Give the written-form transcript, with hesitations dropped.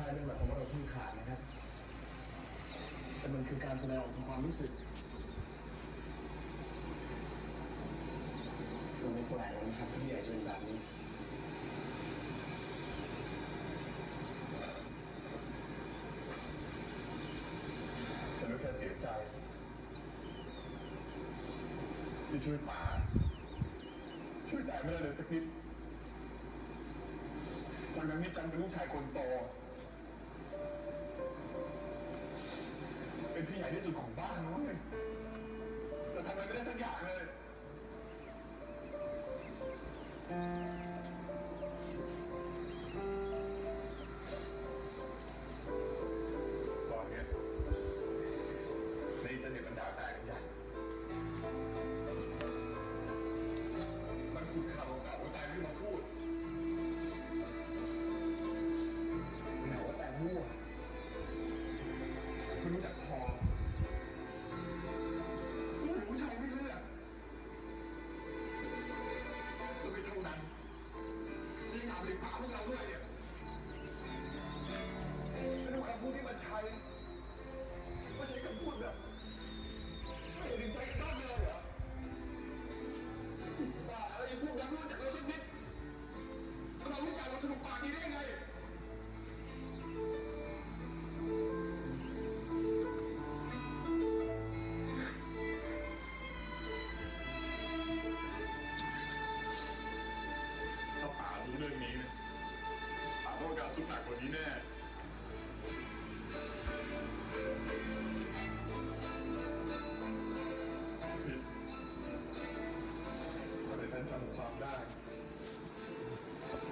ไม่ได้หมายความว่าเราเพิ่งขาดนะครับแต่มันคือการแสดงออกถึงความรู้สึกมันไม่แปลกเลยนะครับที่ใหญ่จะเป็นแบบนี้ฉันก็แค่เสียใจที่ช่วยป๋าช่วยแต่ไม่ได้เลยสักนิดตอนนั้นนี่ฉันเป็นลูกชายคนโตเป็นพี่ใหญ่ที่สุดของบ้านนู้นแต่ทำอะไรไม่ได้สักอย่างเลยตอนนี้ในอินเทอร์เน็ตมันด่าแตกกันใหญ่มันขุดข่าวเก่าๆตายขึ้นมาพูดหาว่าแต่มั่วไม่รู้จักพอผู้หญิงผู้ชายไม่เลือกเราไปเท่านั้นนี่ถามถึงป๋าพวกเราด้วยเนี่ยไม่รู้คำพูดที่มันใช้ว่าใช้คำพูดแบบไม่เห็นถึงใจกันบ้างเลยเหรอบ้าอะไรพวกนั้นรู้จักเราสักนิดเรารู้จักเราสนุกปากดีได้ไงถ้าป๋ารู้เรื่องนี้นะป๋าต้องการสุดหนักกว่านี้แน่